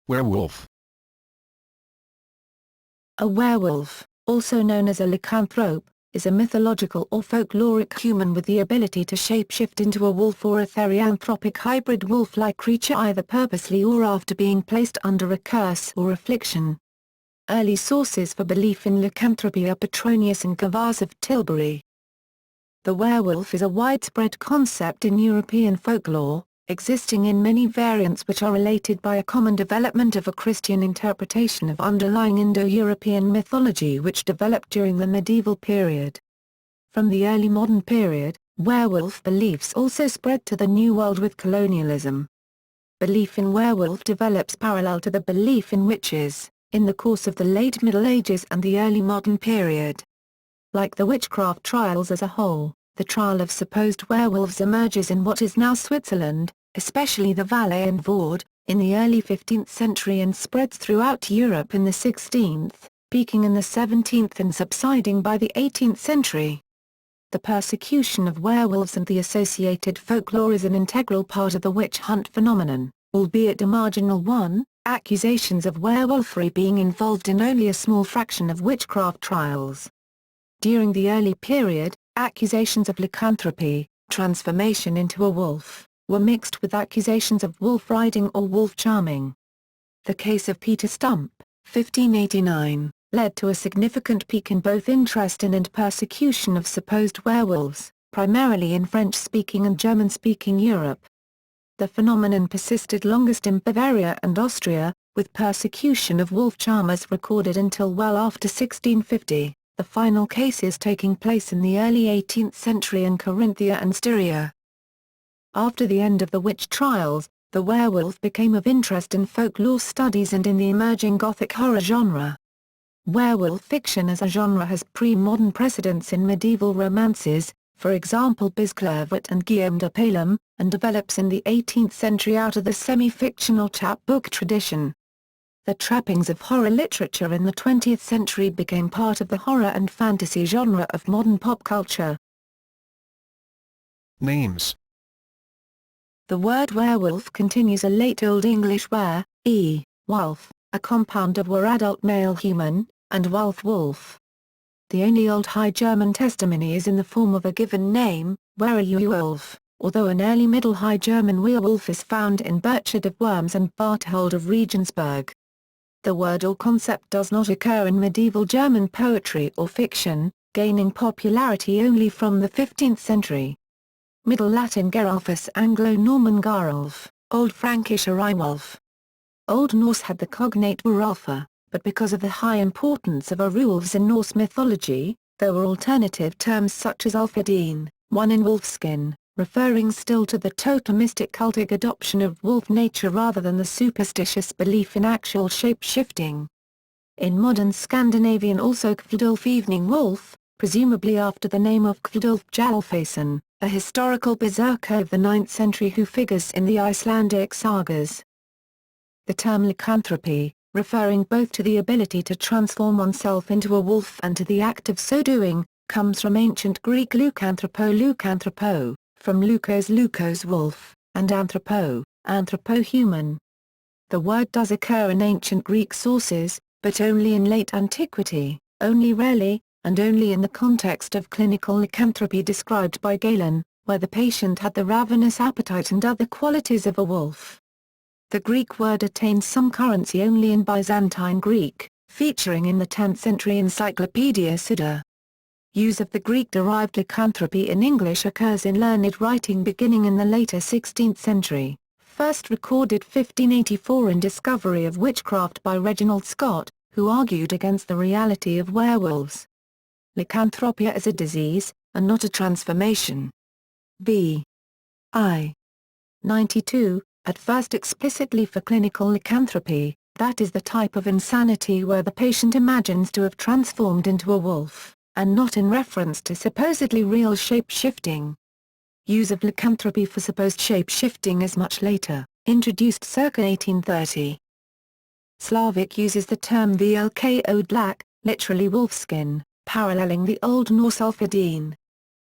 Werewolf. A werewolf, also known as a lycanthrope, is a mythological or folkloric human with the ability to shapeshift into a wolf or a therianthropic hybrid wolf-like creature either purposely or after being placed under a curse or affliction. Early sources for belief in lycanthropy are Petronius and Gervase of Tilbury. The werewolf is a widespread concept in European folklore, existing in many variants which are related by a common development of a Christian interpretation of underlying Indo-European mythology which developed during the medieval period. From the early modern period, werewolf beliefs also spread to the New World with colonialism. Belief in werewolf develops parallel to the belief in witches, in the course of the late Middle Ages and the early modern period. Like the witchcraft trials as a whole, the trial of supposed werewolves emerges in what is now Switzerland, especially the Valais and Vaud, in the early 15th century and spreads throughout Europe in the 16th, peaking in the 17th and subsiding by the 18th century. The persecution of werewolves and the associated folklore is an integral part of the witch hunt phenomenon, albeit a marginal one, accusations of werewolfery being involved in only a small fraction of witchcraft trials. During the early period, accusations of lycanthropy, transformation into a wolf, were mixed with accusations of wolf riding or wolf charming. The case of Peter Stump, 1589, led to a significant peak in both interest in and persecution of supposed werewolves, primarily in French-speaking and German-speaking Europe. The phenomenon persisted longest in Bavaria and Austria, with persecution of wolf charmers recorded until well after 1650, the final cases taking place in the early 18th century in Carinthia and Styria. After the end of the witch trials, the werewolf became of interest in folklore studies and in the emerging Gothic horror genre. Werewolf fiction as a genre has pre-modern precedents in medieval romances, for example Bisclavret and Guillaume de Paylim, and develops in the 18th century out of the semi-fictional chapbook tradition. The trappings of horror literature in the 20th century became part of the horror and fantasy genre of modern pop culture. Names. The word werewolf continues a late Old English were, wolf, a compound of were adult male human, and wolf wolf. The only Old High German testimony is in the form of a given name, Werewolf, although an early Middle High German Werewolf is found in Burchard of Worms and Barthold of Regensburg. The word or concept does not occur in medieval German poetry or fiction, gaining popularity only from the 15th century. Middle Latin Geralfus, Anglo-Norman Garulf, Old Frankish Ariwolf. Old Norse had the cognate Weralfa, but because of the high importance of werewolves in Norse mythology, there were alternative terms such as Ulfhedin, one in wolfskin, referring still to the totemistic cultic adoption of wolf nature rather than the superstitious belief in actual shape-shifting. In modern Scandinavian also Kvidulf evening wolf, presumably after the name of Kvidulf Jalfason, a historical berserker of the 9th century who figures in the Icelandic sagas. The term lycanthropy, referring both to the ability to transform oneself into a wolf and to the act of so doing, comes from ancient Greek leukanthropo, from leukos wolf, and anthropo-human. The word does occur in ancient Greek sources, but only in late antiquity, only rarely, and only in the context of clinical lycanthropy described by Galen, where the patient had the ravenous appetite and other qualities of a wolf. The Greek word attained some currency only in Byzantine Greek, featuring in the 10th century Encyclopaedia Suda. Use of the Greek-derived lycanthropy in English occurs in learned writing beginning in the later 16th century, first recorded 1584 in Discovery of Witchcraft by Reginald Scott, who argued against the reality of werewolves. Lycanthropia is a disease, and not a transformation. B. I. 92, at first explicitly for clinical lycanthropy, that is the type of insanity where the patient imagines to have transformed into a wolf, and not in reference to supposedly real shape-shifting. Use of lycanthropy for supposed shape-shifting is much later, introduced circa 1830. Slavic uses the term vlk black, literally wolfskin, paralleling the Old Norse Ulfhedin.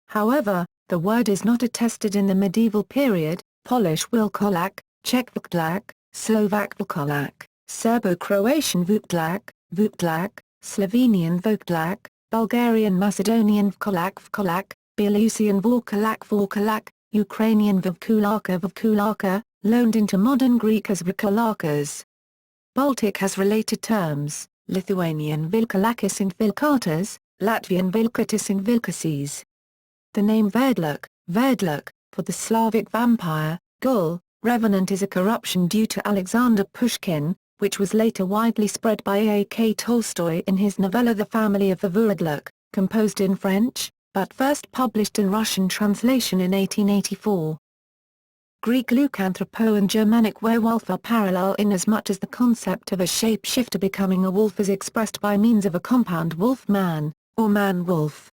However, the word is not attested in the medieval period. Polish wilkolak, Czech vklak, Slovak vkolak, Serbo-Croatian Vutlak, Slovenian Votlak, Bulgarian Macedonian Vkolak, Belarusian Vorkalak, Ukrainian Vkulaka, loaned into modern Greek as Vrkolakas. Baltic has related terms, Lithuanian Vilkalakis and Vilkatas, Latvian Vilkatis and Vilkases. The name Verdluk, for the Slavic vampire, ghoul, revenant is a corruption due to Alexander Pushkin, which was later widely spread by A.K. Tolstoy in his novella The Family of the Vuradluk, composed in French, but first published in Russian translation in 1884. Greek lycanthropo and Germanic werewolf are parallel in as much as the concept of a shapeshifter becoming a wolf is expressed by means of a compound wolf-man, or man-wolf.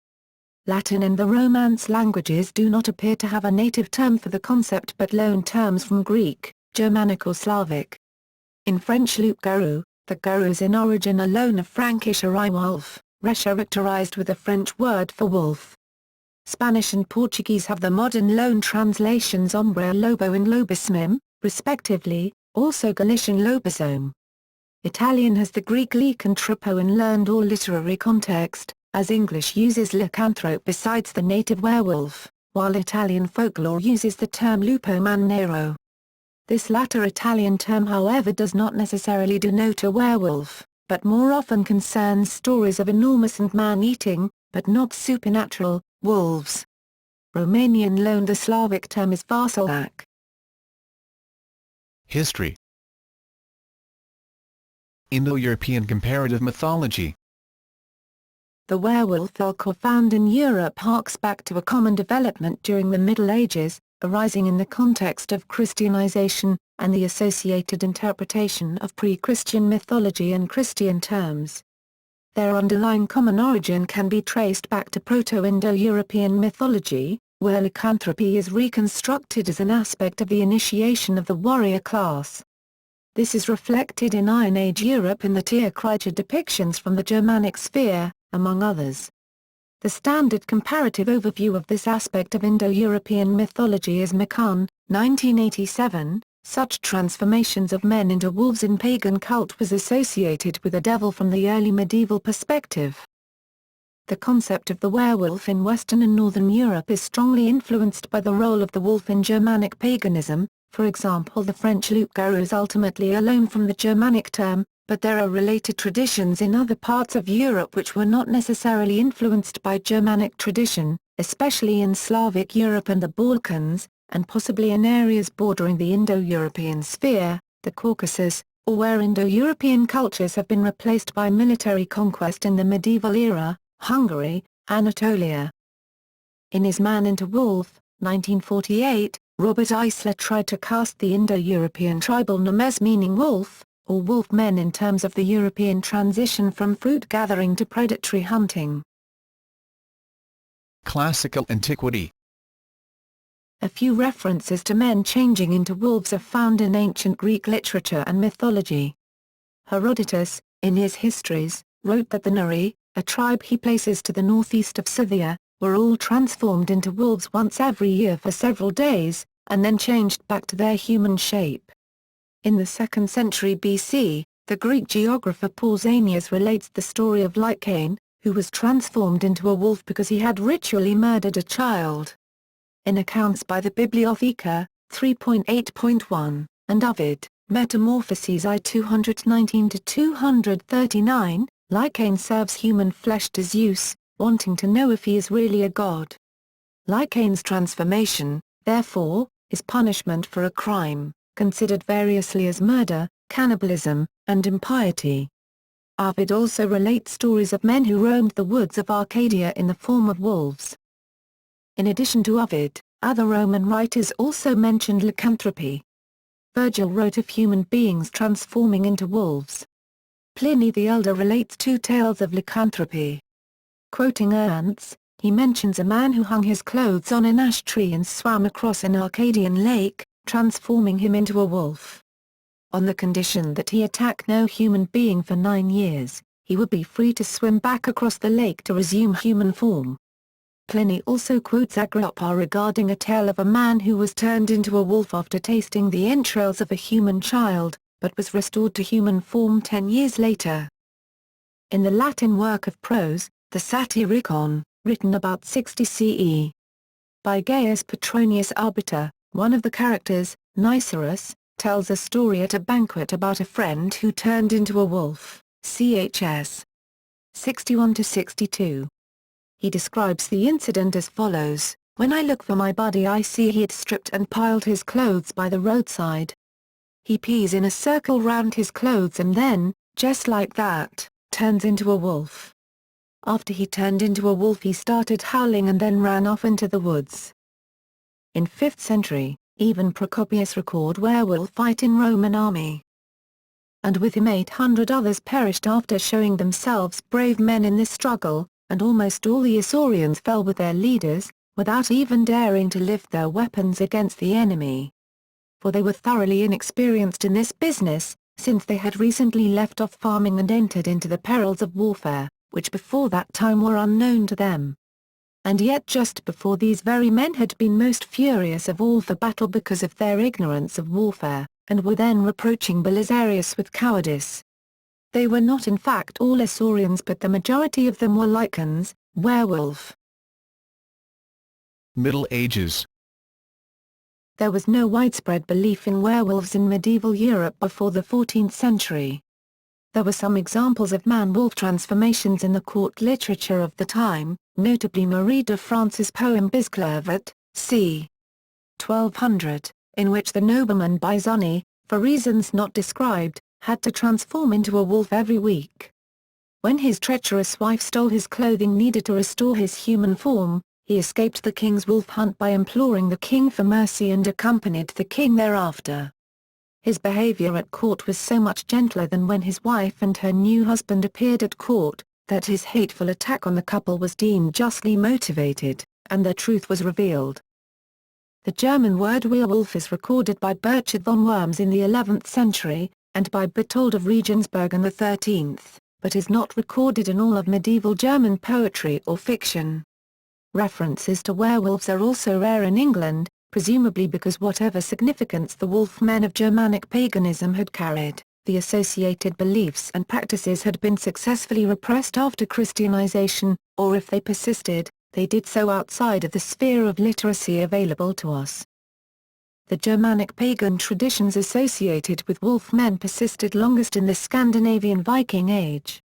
Latin and the Romance languages do not appear to have a native term for the concept but loan terms from Greek, Germanic or Slavic. In French loup-garou, the garous in origin are loan of Frankish wolf, recharacterized with a French word for wolf. Spanish and Portuguese have the modern loan translations hombre lobo and lobismim, respectively, also Galician lobisome. Italian has the Greek lycanthropo in learned or literary context, as English uses lycanthrope besides the native werewolf, while Italian folklore uses the term lupo man nero. This latter Italian term however does not necessarily denote a werewolf, but more often concerns stories of enormous and man-eating, but not supernatural, wolves. Romanian loaned the Slavic term is Varsalak. History. Indo-European comparative mythology. The werewolf folklore found in Europe harks back to a common development during the Middle Ages, arising in the context of Christianization, and the associated interpretation of pre-Christian mythology and Christian terms. Their underlying common origin can be traced back to Proto-Indo-European mythology, where lycanthropy is reconstructed as an aspect of the initiation of the warrior class. This is reflected in Iron Age Europe in the Tierkreise depictions from the Germanic sphere, among others. The standard comparative overview of this aspect of Indo-European mythology is McCunn, 1987. Such transformations of men into wolves in pagan cult was associated with the devil from the early medieval perspective. The concept of the werewolf in Western and Northern Europe is strongly influenced by the role of the wolf in Germanic paganism. For example, the French loup-garou is ultimately a loan from the Germanic term, but there are related traditions in other parts of Europe which were not necessarily influenced by Germanic tradition, especially in Slavic Europe and the Balkans, and possibly in areas bordering the Indo-European sphere, the Caucasus, or where Indo-European cultures have been replaced by military conquest in the medieval era, Hungary, Anatolia. In his Man into Wolf, 1948, Robert Eisler tried to cast the Indo-European tribal nomes meaning wolf, or wolf men in terms of the European transition from fruit gathering to predatory hunting. Classical antiquity. A few references to men changing into wolves are found in ancient Greek literature and mythology. Herodotus, in his histories, wrote that the Nuri, a tribe he places to the northeast of Scythia, were all transformed into wolves once every year for several days, and then changed back to their human shape. In the 2nd century BC, the Greek geographer Pausanias relates the story of Lycaon, who was transformed into a wolf because he had ritually murdered a child. In accounts by the Bibliotheca, 3.8.1, and Ovid, Metamorphoses I 219-239, Lycaon serves human flesh to Zeus, wanting to know if he is really a god. Lycaon's transformation, therefore, is punishment for a crime, considered variously as murder, cannibalism, and impiety. Ovid also relates stories of men who roamed the woods of Arcadia in the form of wolves. In addition to Ovid, other Roman writers also mentioned lycanthropy. Virgil wrote of human beings transforming into wolves. Pliny the Elder relates 2 tales of lycanthropy. Quoting Ernst, he mentions a man who hung his clothes on an ash tree and swam across an Arcadian lake, transforming him into a wolf. On the condition that he attack no human being for 9 years, he would be free to swim back across the lake to resume human form. Pliny also quotes Agrippa regarding a tale of a man who was turned into a wolf after tasting the entrails of a human child, but was restored to human form 10 years later. In the Latin work of prose, the Satyricon, written about 60 CE by Gaius Petronius Arbiter, one of the characters, Nicerus, tells a story at a banquet about a friend who turned into a wolf, chs. 61-62. He describes the incident as follows: "When I look for my buddy, I see he had stripped and piled his clothes by the roadside. He pees in a circle round his clothes and then, just like that, turns into a wolf. After he turned into a wolf he started howling and then ran off into the woods." In 5th century, even Procopius record werewolf fight in Roman army. And with him 800 others perished after showing themselves brave men in this struggle, and almost all the Isaurians fell with their leaders, without even daring to lift their weapons against the enemy. For they were thoroughly inexperienced in this business, since they had recently left off farming and entered into the perils of warfare, which before that time were unknown to them. And yet just before these very men had been most furious of all for battle because of their ignorance of warfare, and were then reproaching Belisarius with cowardice. They were not in fact all Isaurians, but the majority of them were lycans, werewolf. Middle Ages. There was no widespread belief in werewolves in medieval Europe before the 14th century. There were some examples of man-wolf transformations in the court literature of the time, notably Marie de France's poem Bisclervet, c. 1200, in which the nobleman Bisoni, for reasons not described, had to transform into a wolf every week. When his treacherous wife stole his clothing needed to restore his human form, he escaped the king's wolf hunt by imploring the king for mercy and accompanied the king thereafter. His behavior at court was so much gentler than when his wife and her new husband appeared at court, that his hateful attack on the couple was deemed justly motivated, and the truth was revealed. The German word werewolf is recorded by Burchard von Worms in the 11th century, and by Berthold of Regensburg in the 13th, but is not recorded in all of medieval German poetry or fiction. References to werewolves are also rare in England, presumably because whatever significance the wolf men of Germanic paganism had carried, the associated beliefs and practices had been successfully repressed after Christianization, or if they persisted, they did so outside of the sphere of literacy available to us. The Germanic pagan traditions associated with wolf men persisted longest in the Scandinavian Viking Age.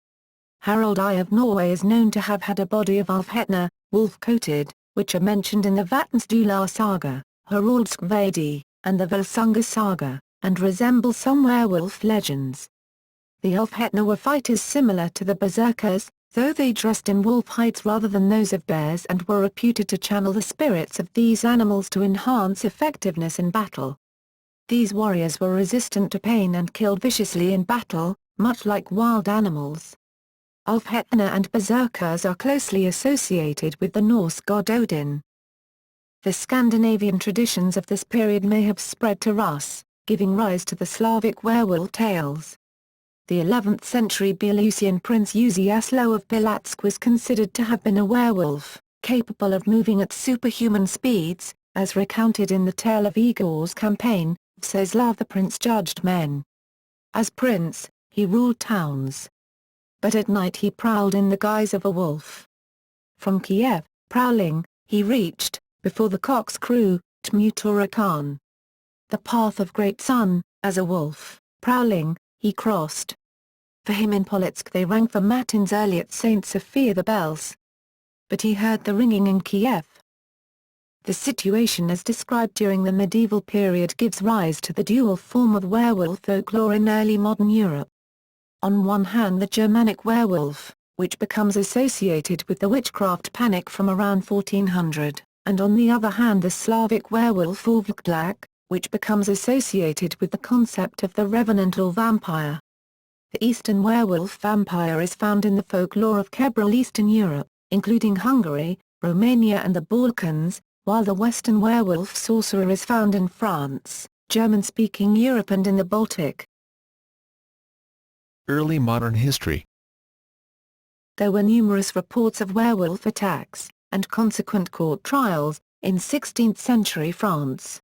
Harald I of Norway is known to have had a body of Alfhetna, wolf-coated, which are mentioned in the Vatnsdøla saga, Haraldskvædi, and the Volsunga saga, and resemble some werewolf legends. The Alfhetna were fighters similar to the berserkers, though they dressed in wolf hides rather than those of bears, and were reputed to channel the spirits of these animals to enhance effectiveness in battle. These warriors were resistant to pain and killed viciously in battle, much like wild animals. Alfhetna and berserkers are closely associated with the Norse god Odin. The Scandinavian traditions of this period may have spread to Rus, giving rise to the Slavic werewolf tales. The 11th century Belarusian prince Uziaslo of Pilatsk was considered to have been a werewolf, capable of moving at superhuman speeds, as recounted in the tale of Igor's campaign. Vseslav the prince judged men. As prince, he ruled towns. But at night he prowled in the guise of a wolf. From Kiev, prowling, he reached, before the cocks crew, Tmutora the path of great sun. As a wolf, prowling, he crossed. For him in Polotsk they rang for matins early at St. Sophia the bells. But he heard the ringing in Kiev. The situation as described during the medieval period gives rise to the dual form of werewolf folklore in early modern Europe. On one hand the Germanic werewolf, which becomes associated with the witchcraft panic from around 1400, and on the other hand the Slavic werewolf Orvklak, which becomes associated with the concept of the revenant or vampire. The Eastern werewolf vampire is found in the folklore of Kebrel Eastern Europe, including Hungary, Romania and the Balkans, while the Western werewolf sorcerer is found in France, German-speaking Europe and in the Baltic. Early modern history. There were numerous reports of werewolf attacks, and consequent court trials, in 16th-century France.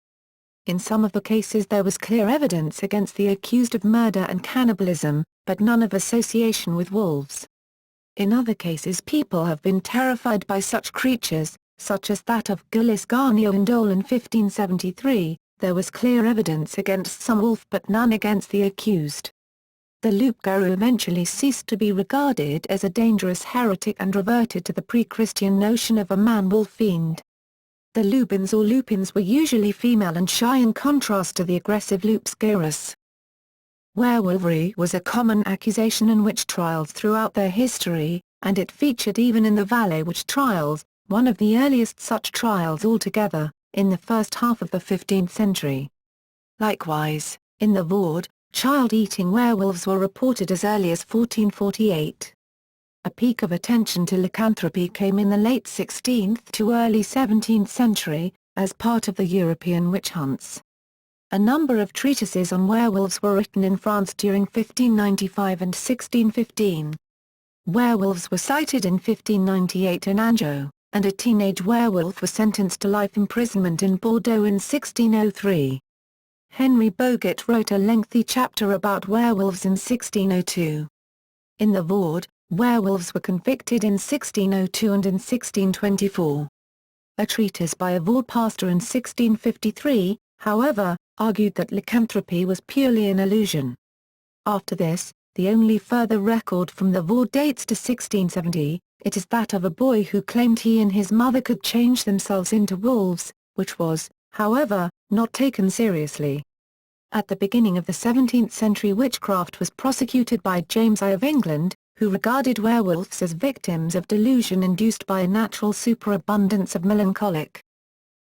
In some of the cases there was clear evidence against the accused of murder and cannibalism, but none of association with wolves. In other cases people have been terrified by such creatures, such as that of Gilis Garnio and Dole in 1573, there was clear evidence against some wolf but none against the accused. The loup-garou eventually ceased to be regarded as a dangerous heretic and reverted to the pre-Christian notion of a man-wolf fiend. The lubins or lupins were usually female and shy in contrast to the aggressive loups-garous. Werewolvery was a common accusation in witch trials throughout their history, and it featured even in the Valais witch trials, one of the earliest such trials altogether, in the first half of the 15th century. Likewise, in the Vaud, child-eating werewolves were reported as early as 1448. A peak of attention to lycanthropy came in the late 16th to early 17th century, as part of the European witch hunts. A number of treatises on werewolves were written in France during 1595 and 1615. Werewolves were cited in 1598 in Anjou, and a teenage werewolf was sentenced to life imprisonment in Bordeaux in 1603. Henry Boget wrote a lengthy chapter about werewolves in 1602. In the Vaud, werewolves were convicted in 1602 and in 1624. A treatise by a Vaud pastor in 1653, however, argued that lycanthropy was purely an illusion. After this, the only further record from the Vaud dates to 1670, it is that of a boy who claimed he and his mother could change themselves into wolves, which was, however, not taken seriously. At the beginning of the 17th century witchcraft was prosecuted by James I of England, who regarded werewolves as victims of delusion induced by a natural superabundance of melancholic.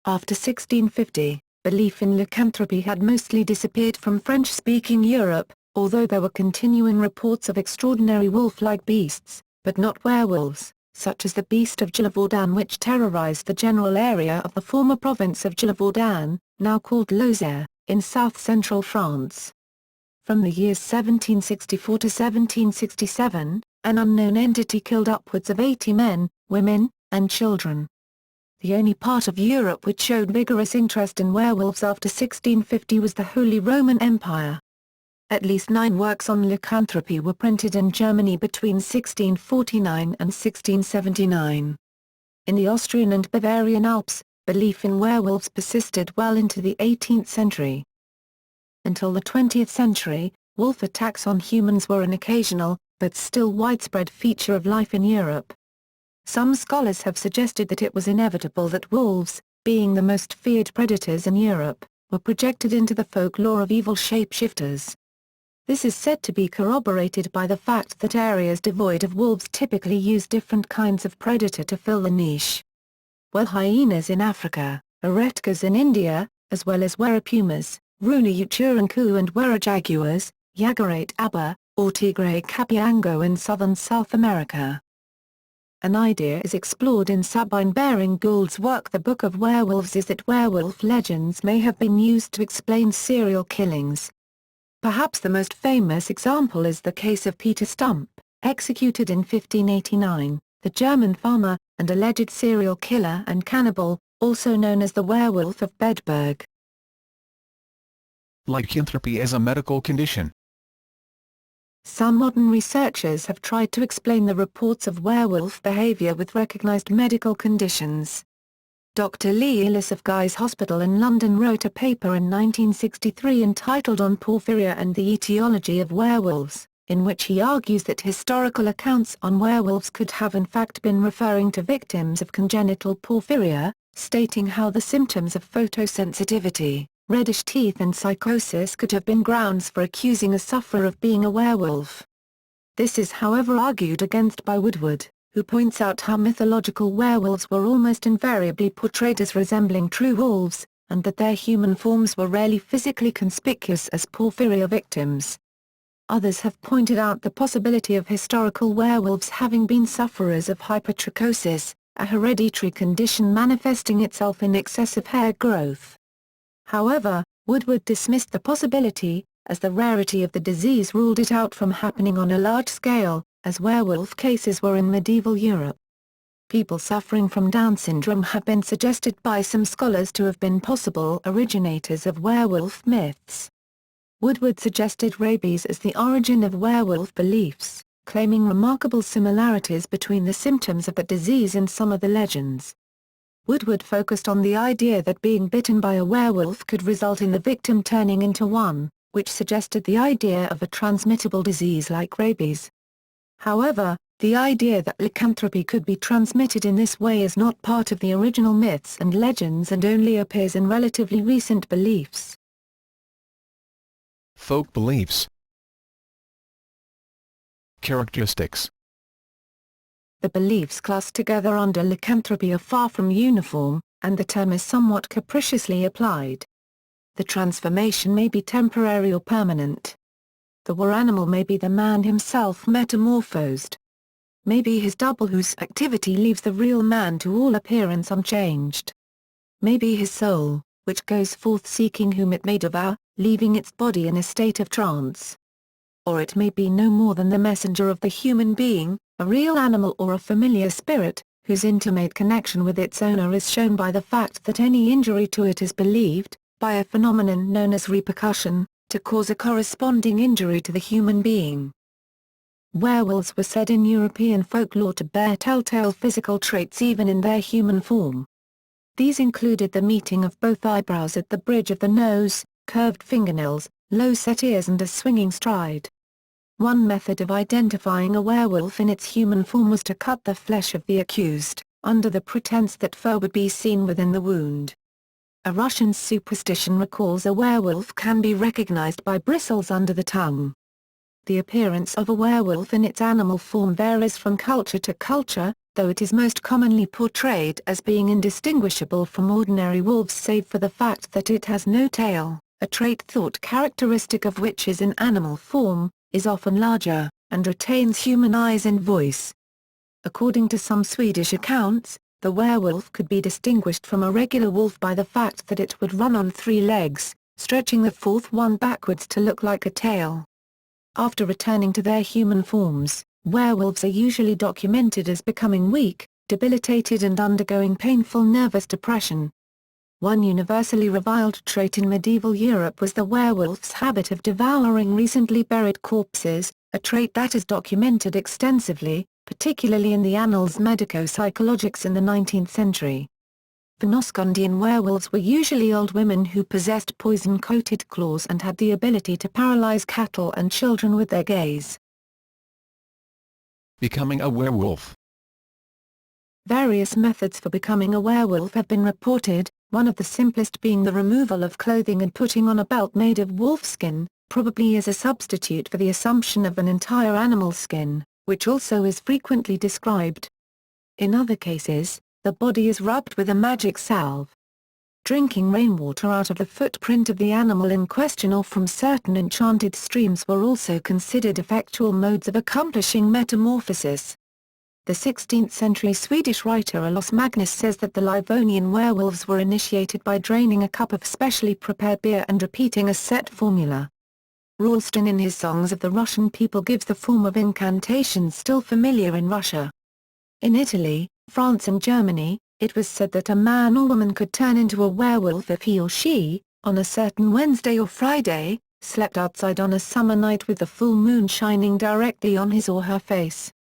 After 1650, belief in lycanthropy had mostly disappeared from French-speaking Europe, although there were continuing reports of extraordinary wolf-like beasts, but not werewolves, such as the beast of Gévaudan which terrorized the general area of the former province of Gévaudan, now called Lozère, in south-central France. From the years 1764 to 1767, an unknown entity killed upwards of 80 men, women, and children. The only part of Europe which showed vigorous interest in werewolves after 1650 was the Holy Roman Empire. At least 9 works on lycanthropy were printed in Germany between 1649 and 1679. In the Austrian and Bavarian Alps, belief in werewolves persisted well into the 18th century. Until the 20th century, wolf attacks on humans were an occasional, but still widespread feature of life in Europe. Some scholars have suggested that it was inevitable that wolves, being the most feared predators in Europe, were projected into the folklore of evil shapeshifters. This is said to be corroborated by the fact that areas devoid of wolves typically use different kinds of predator to fill the niche. Were hyenas in Africa, eretkas in India, as well as werepumas, Runa uchuranku and were jaguars, Yaguarate aba, or Tigre capiango in southern South America. An idea is explored in Sabine Baring Gould's work The Book of Werewolves is that werewolf legends may have been used to explain serial killings. Perhaps the most famous example is the case of Peter Stump, executed in 1589, the German farmer, and alleged serial killer and cannibal, also known as the Werewolf of Bedburg. Lycanthropy as a medical condition. Some modern researchers have tried to explain the reports of werewolf behavior with recognized medical conditions. Dr. Lee Illis of Guy's Hospital in London wrote a paper in 1963 entitled On Porphyria and the Etiology of Werewolves, in which he argues that historical accounts on werewolves could have in fact been referring to victims of congenital porphyria, stating how the symptoms of photosensitivity, reddish teeth and psychosis could have been grounds for accusing a sufferer of being a werewolf. This is however argued against by Woodward, who points out how mythological werewolves were almost invariably portrayed as resembling true wolves, and that their human forms were rarely physically conspicuous as porphyria victims. Others have pointed out the possibility of historical werewolves having been sufferers of hypertrichosis, a hereditary condition manifesting itself in excessive hair growth. However, Woodward dismissed the possibility, as the rarity of the disease ruled it out from happening on a large scale, as werewolf cases were in medieval Europe. People suffering from Down syndrome have been suggested by some scholars to have been possible originators of werewolf myths. Woodward suggested rabies as the origin of werewolf beliefs, claiming remarkable similarities between the symptoms of the disease and some of the legends. Woodward focused on the idea that being bitten by a werewolf could result in the victim turning into one, which suggested the idea of a transmittable disease like rabies. However, the idea that lycanthropy could be transmitted in this way is not part of the original myths and legends and only appears in relatively recent beliefs. Folk beliefs. Characteristics. The beliefs classed together under lycanthropy are far from uniform, and the term is somewhat capriciously applied. The transformation may be temporary or permanent. The were-animal may be the man himself metamorphosed. Maybe his double whose activity leaves the real man to all appearance unchanged. Maybe his soul, which goes forth seeking whom it may devour, leaving its body in a state of trance. Or it may be no more than the messenger of the human being, a real animal or a familiar spirit, whose intimate connection with its owner is shown by the fact that any injury to it is believed, by a phenomenon known as repercussion, to cause a corresponding injury to the human being. Werewolves were said in European folklore to bear telltale physical traits even in their human form. These included the meeting of both eyebrows at the bridge of the nose, curved fingernails, low-set ears and a swinging stride. One method of identifying a werewolf in its human form was to cut the flesh of the accused, under the pretense that fur would be seen within the wound. A Russian superstition recalls a werewolf can be recognized by bristles under the tongue. The appearance of a werewolf in its animal form varies from culture to culture, though it is most commonly portrayed as being indistinguishable from ordinary wolves save for the fact that it has no tail, a trait thought characteristic of which is in animal form, is often larger, and retains human eyes and voice. According to some Swedish accounts, the werewolf could be distinguished from a regular wolf by the fact that it would run on 3 legs, stretching the fourth one backwards to look like a tail. After returning to their human forms, werewolves are usually documented as becoming weak, debilitated and undergoing painful nervous depression. One universally reviled trait in medieval Europe was the werewolf's habit of devouring recently buried corpses, a trait that is documented extensively, particularly in the Annals Medico-Psychologiques in the 19th century. Fennoscandian werewolves were usually old women who possessed poison-coated claws and had the ability to paralyze cattle and children with their gaze. Becoming a werewolf. Various methods for becoming a werewolf have been reported, one of the simplest being the removal of clothing and putting on a belt made of wolfskin, probably as a substitute for the assumption of an entire animal skin, which also is frequently described. In other cases, the body is rubbed with a magic salve. Drinking rainwater out of the footprint of the animal in question or from certain enchanted streams were also considered effectual modes of accomplishing metamorphosis. The 16th-century Swedish writer Olaus Magnus says that the Livonian werewolves were initiated by draining a cup of specially prepared beer and repeating a set formula. Ralston in his Songs of the Russian People gives the form of incantation still familiar in Russia. In Italy, France and Germany, it was said that a man or woman could turn into a werewolf if he or she, on a certain Wednesday or Friday, slept outside on a summer night with the full moon shining directly on his or her face.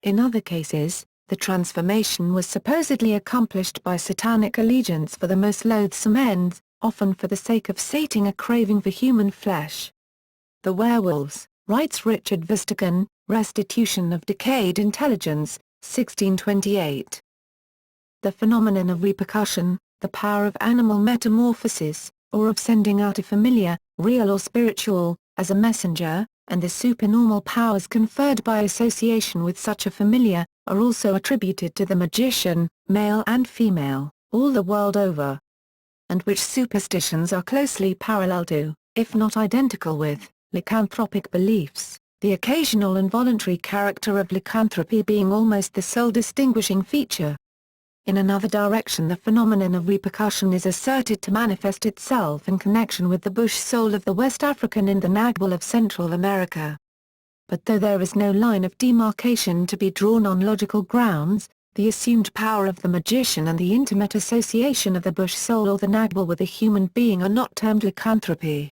In other cases, the transformation was supposedly accomplished by satanic allegiance for the most loathsome ends, often for the sake of sating a craving for human flesh. The werewolves, writes Richard Verstegen, Restitution of Decayed Intelligence, 1628. The phenomenon of repercussion, the power of animal metamorphosis, or of sending out a familiar, real or spiritual, as a messenger, and the supernormal powers conferred by association with such a familiar, are also attributed to the magician, male and female, all the world over. And which superstitions are closely parallel to, if not identical with, lycanthropic beliefs, the occasional involuntary character of lycanthropy being almost the sole distinguishing feature. In another direction, the phenomenon of repercussion is asserted to manifest itself in connection with the bush soul of the West African and the Nagual of Central America. But though there is no line of demarcation to be drawn on logical grounds, The assumed power of the magician and the intimate association of the bush soul or the nagbal with a human being are not termed lycanthropy.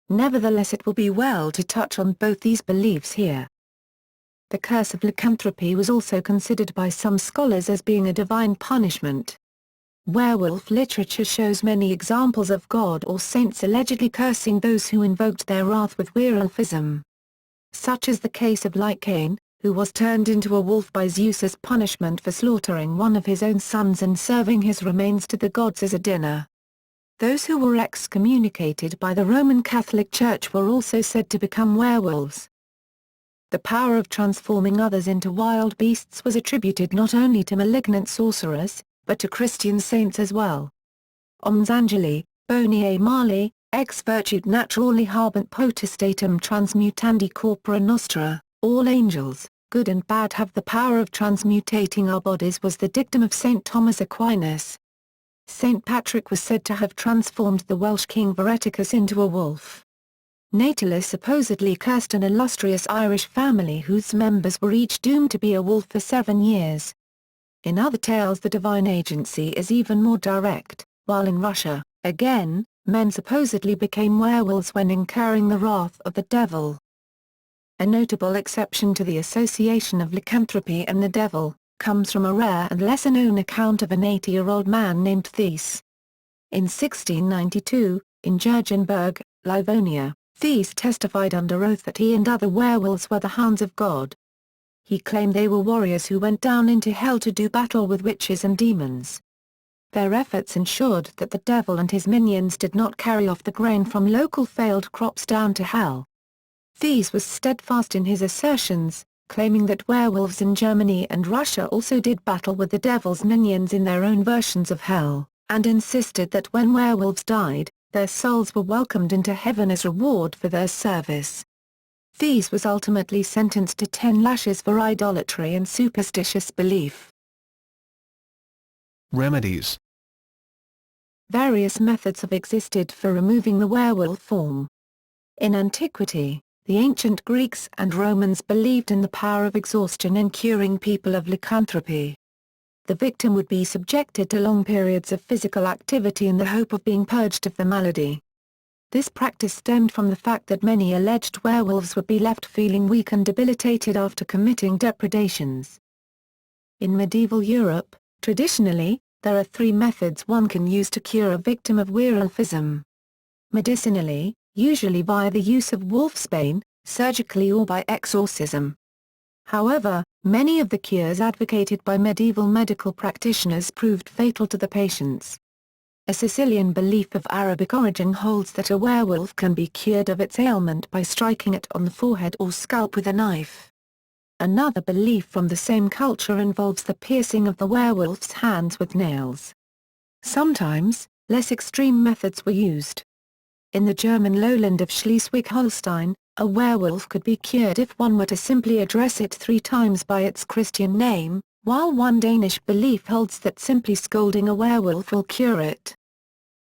Nevertheless, it will be well to touch on both these beliefs here. The curse of lycanthropy was also considered by some scholars as being a divine punishment. Werewolf literature shows many examples of god or saints allegedly cursing those who invoked their wrath with werewolfism. Such is the case of Lycaon, who was turned into a wolf by Zeus as punishment for slaughtering one of his own sons and serving his remains to the gods as a dinner. Those who were excommunicated by the Roman Catholic Church were also said to become werewolves. The power of transforming others into wild beasts was attributed not only to malignant sorcerers, but to Christian saints as well. Omnes Angeli, Boniae Mali, ex virtute naturali habent potestatem transmutandi corpora nostra, all angels, good and bad have the power of transmutating our bodies was the dictum of St. Thomas Aquinas. St. Patrick was said to have transformed the Welsh king Vereticus into a wolf. Natalis supposedly cursed an illustrious Irish family whose members were each doomed to be a wolf for 7 years. In other tales the divine agency is even more direct, while in Russia, again, men supposedly became werewolves when incurring the wrath of the devil. A notable exception to the association of lycanthropy and the devil, comes from a rare and lesser-known account of an 80-year-old man named Theis. In 1692, in Jurgenberg, Livonia, Theis testified under oath that he and other werewolves were the hounds of God. He claimed they were warriors who went down into hell to do battle with witches and demons. Their efforts ensured that the devil and his minions did not carry off the grain from local failed crops down to hell. Theis was steadfast in his assertions, claiming that werewolves in Germany and Russia also did battle with the devil's minions in their own versions of hell, and insisted that when werewolves died, their souls were welcomed into heaven as reward for their service. Theis was ultimately sentenced to 10 lashes for idolatry and superstitious belief. Remedies. Various methods have existed for removing the werewolf form. In antiquity, the ancient Greeks and Romans believed in the power of exhaustion in curing people of lycanthropy. The victim would be subjected to long periods of physical activity in the hope of being purged of the malady. This practice stemmed from the fact that many alleged werewolves would be left feeling weak and debilitated after committing depredations. In medieval Europe, traditionally, there are 3 methods one can use to cure a victim of werewolfism. Medicinally, usually via the use of wolfsbane, surgically or by exorcism. However, many of the cures advocated by medieval medical practitioners proved fatal to the patients. A Sicilian belief of Arabic origin holds that a werewolf can be cured of its ailment by striking it on the forehead or scalp with a knife. Another belief from the same culture involves the piercing of the werewolf's hands with nails. Sometimes, less extreme methods were used. In the German lowland of Schleswig-Holstein, a werewolf could be cured if one were to simply address it 3 times by its Christian name, while one Danish belief holds that simply scolding a werewolf will cure it.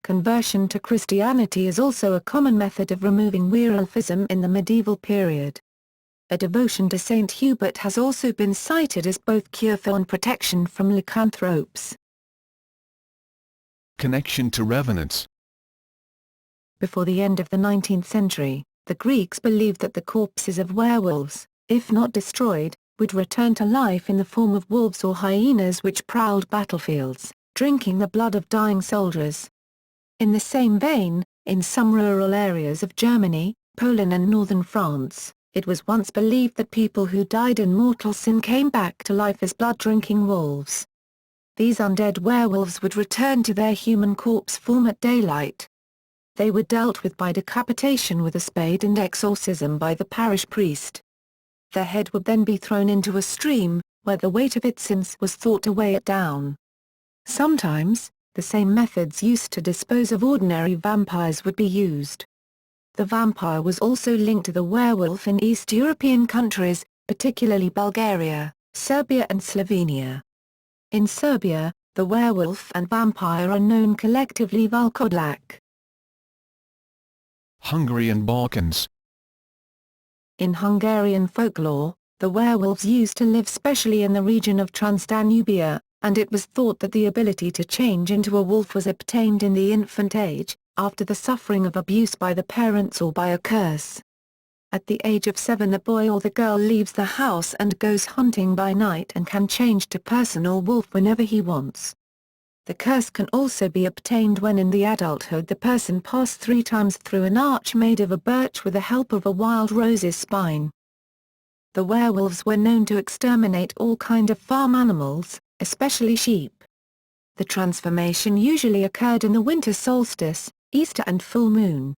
Conversion to Christianity is also a common method of removing werewolfism in the medieval period. A devotion to Saint Hubert has also been cited as both cure for and protection from lycanthropes. Connection to revenants. Before the end of the 19th century, the Greeks believed that the corpses of werewolves, if not destroyed, would return to life in the form of wolves or hyenas which prowled battlefields, drinking the blood of dying soldiers. In the same vein, in some rural areas of Germany, Poland and northern France, it was once believed that people who died in mortal sin came back to life as blood-drinking wolves. These undead werewolves would return to their human corpse form at daylight. They were dealt with by decapitation with a spade and exorcism by the parish priest. Their head would then be thrown into a stream, where the weight of its sins was thought to weigh it down. Sometimes, the same methods used to dispose of ordinary vampires would be used. The vampire was also linked to the werewolf in East European countries, particularly Bulgaria, Serbia and Slovenia. In Serbia, the werewolf and vampire are known collectively Valkodlak. Hungary and Balkans. In Hungarian folklore, The werewolves used to live specially in the region of Transdanubia, and it was thought that the ability to change into a wolf was obtained in the infant age, after the suffering of abuse by the parents or by a curse. At the age of 7 the boy or the girl leaves the house and goes hunting by night and can change to person or wolf whenever he wants. The curse can also be obtained when in the adulthood the person passed 3 times through an arch made of a birch with the help of a wild rose's spine. The werewolves were known to exterminate all kind of farm animals, especially sheep. The transformation usually occurred in the winter solstice, Easter and full moon.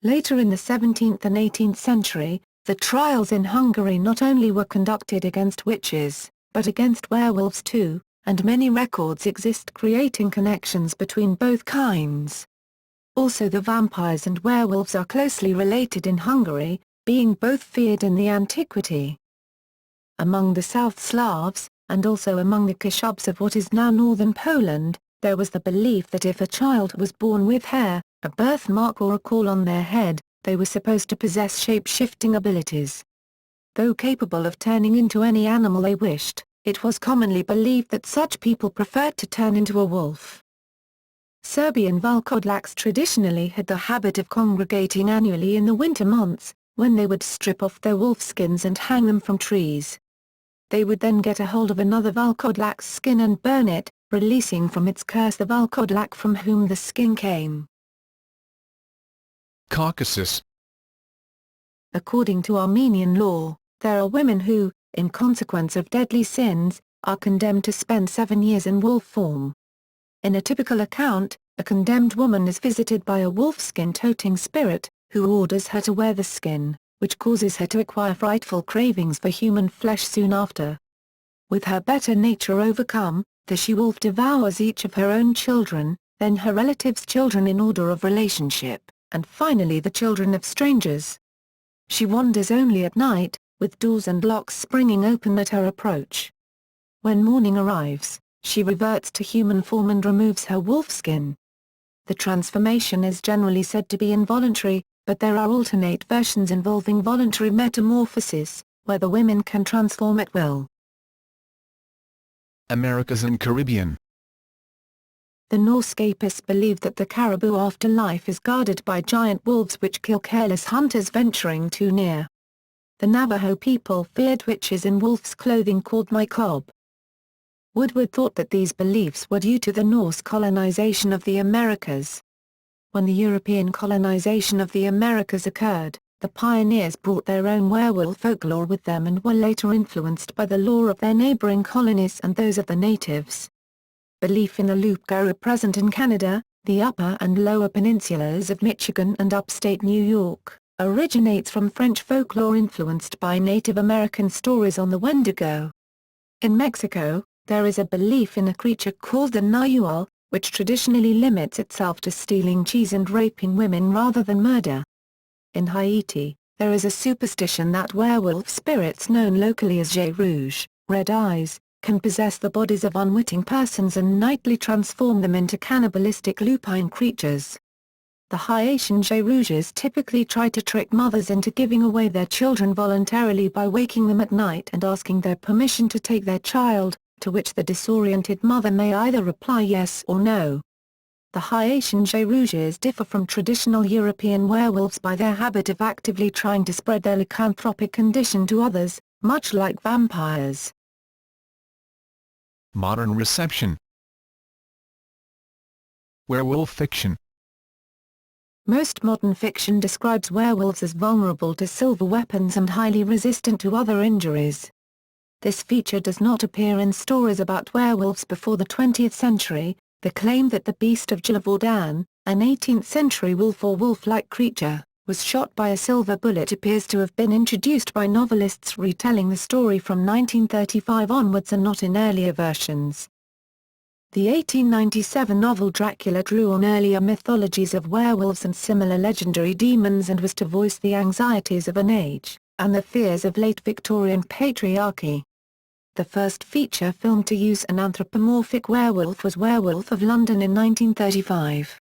Later in the 17th and 18th century, the trials in Hungary not only were conducted against witches, but against werewolves too, and many records exist creating connections between both kinds. Also the vampires and werewolves are closely related in Hungary, being both feared in the antiquity. Among the South Slavs, and also among the Kashubs of what is now northern Poland, there was the belief that if a child was born with hair, a birthmark or a caul on their head, they were supposed to possess shape-shifting abilities. Though capable of turning into any animal they wished, it was commonly believed that such people preferred to turn into a wolf. Serbian Valkodlaks traditionally had the habit of congregating annually in the winter months, when they would strip off their wolf skins and hang them from trees. They would then get a hold of another Valkodlak's skin and burn it, releasing from its curse the Valkodlak from whom the skin came. Caucasus. According to Armenian law, there are women who, in consequence of deadly sins, are condemned to spend 7 years in wolf form. In a typical account, a condemned woman is visited by a wolfskin-toting spirit, who orders her to wear the skin, which causes her to acquire frightful cravings for human flesh soon after. With her better nature overcome, the she-wolf devours each of her own children, then her relatives' children in order of relationship, and finally the children of strangers. She wanders only at night, with doors and locks springing open at her approach. When morning arrives, she reverts to human form and removes her wolfskin. The transformation is generally said to be involuntary, but there are alternate versions involving voluntary metamorphosis, where the women can transform at will. Americas and Caribbean. The Norsecapists believe that the caribou afterlife is guarded by giant wolves which kill careless hunters venturing too near. The Navajo people feared witches in wolf's clothing called mycob. Woodward thought that these beliefs were due to the Norse colonization of the Americas. When the European colonization of the Americas occurred, the pioneers brought their own werewolf folklore with them and were later influenced by the lore of their neighboring colonies and those of the natives. Belief in the loup-garou are present in Canada, the upper and lower peninsulas of Michigan and upstate New York, originates from French folklore influenced by Native American stories on the Wendigo. In Mexico, there is a belief in a creature called the Nahual, which traditionally limits itself to stealing cheese and raping women rather than murder. In Haiti, there is a superstition that werewolf spirits known locally as Jet Rouge, red eyes, can possess the bodies of unwitting persons and nightly transform them into cannibalistic lupine creatures. The Haitian Jet Rouges typically try to trick mothers into giving away their children voluntarily by waking them at night and asking their permission to take their child, to which the disoriented mother may either reply yes or no. The Haitian Jet Rouges differ from traditional European werewolves by their habit of actively trying to spread their lycanthropic condition to others, much like vampires. Modern reception. Werewolf fiction. Most modern fiction describes werewolves as vulnerable to silver weapons and highly resistant to other injuries. This feature does not appear in stories about werewolves before the 20th century. The claim that the Beast of Gévaudan, an 18th-century wolf or wolf-like creature, was shot by a silver bullet appears to have been introduced by novelists retelling the story from 1935 onwards and not in earlier versions. The 1897 novel Dracula drew on earlier mythologies of werewolves and similar legendary demons and was to voice the anxieties of an age, and the fears of late Victorian patriarchy. The first feature film to use an anthropomorphic werewolf was Werewolf of London in 1935.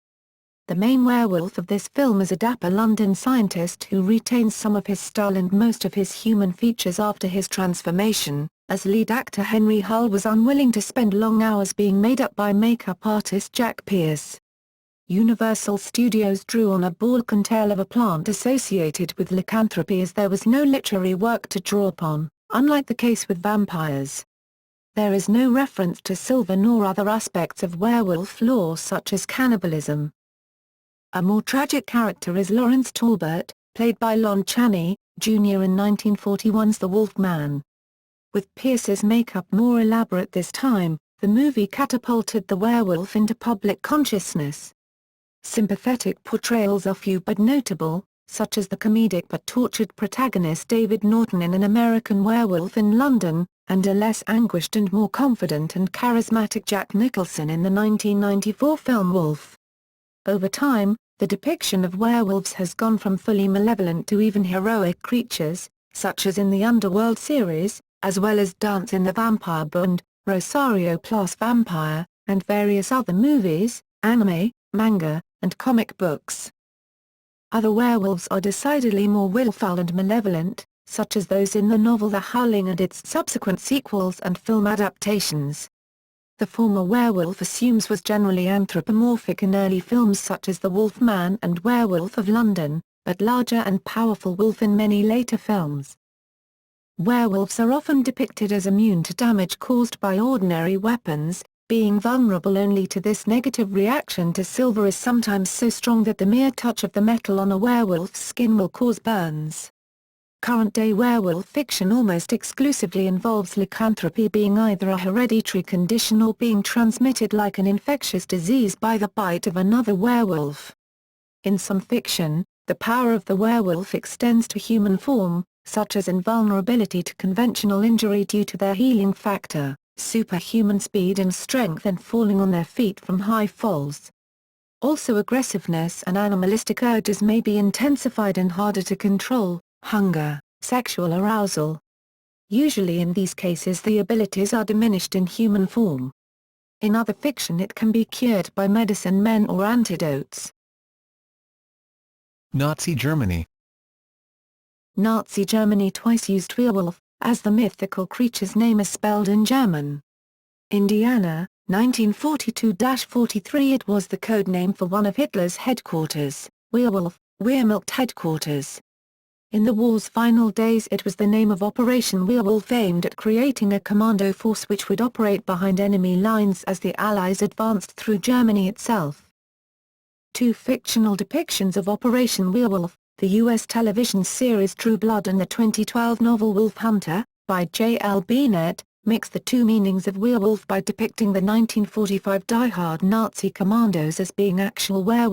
The main werewolf of this film is a dapper London scientist who retains some of his style and most of his human features after his transformation, as lead actor Henry Hull was unwilling to spend long hours being made up by makeup artist Jack Pierce. Universal Studios drew on a Balkan tale of a plant associated with lycanthropy as there was no literary work to draw upon, unlike the case with vampires. There is no reference to silver nor other aspects of werewolf lore such as cannibalism. A more tragic character is Lawrence Talbot, played by Lon Chaney, Jr. in 1941's The Wolf Man. With Pierce's makeup more elaborate this time, the movie catapulted the werewolf into public consciousness. Sympathetic portrayals are few but notable, such as the comedic but tortured protagonist David Norton in An American Werewolf in London, and a less anguished and more confident and charismatic Jack Nicholson in the 1994 film Wolf. Over time, the depiction of werewolves has gone from fully malevolent to even heroic creatures, such as in the Underworld series, as well as Dance in the Vampire Bund, Rosario Plus Vampire, and various other movies, anime, manga, and comic books. Other werewolves are decidedly more willful and malevolent, such as those in the novel The Howling and its subsequent sequels and film adaptations. The former werewolf assumes was generally anthropomorphic in early films such as The Wolf Man and Werewolf of London, but larger and powerful wolf in many later films. Werewolves are often depicted as immune to damage caused by ordinary weapons, being vulnerable only to this. Negative reaction to silver is sometimes so strong that the mere touch of the metal on a werewolf's skin will cause burns. Current-day werewolf fiction almost exclusively involves lycanthropy being either a hereditary condition or being transmitted like an infectious disease by the bite of another werewolf. In some fiction, the power of the werewolf extends to human form, such as invulnerability to conventional injury due to their healing factor, superhuman speed and strength and falling on their feet from high falls. Also aggressiveness and animalistic urges may be intensified and harder to control, hunger, sexual arousal. Usually in these cases the abilities are diminished in human form. In other fiction it can be cured by medicine men or antidotes. Nazi Germany. Nazi Germany twice used Werewolf, as the mythical creature's name is spelled in German. Indiana, 1942-43. It was the code name for one of Hitler's headquarters, Werewolf, Wehrmacht headquarters. In the war's final days it was the name of Operation Werewolf, aimed at creating a commando force which would operate behind enemy lines as the Allies advanced through Germany itself. Two fictional depictions of Operation Werewolf, the U.S. television series True Blood and the 2012 novel Wolf Hunter, by J.L. Bennett, mix the two meanings of werewolf by depicting the 1945 die-hard Nazi commandos as being actual werewolves.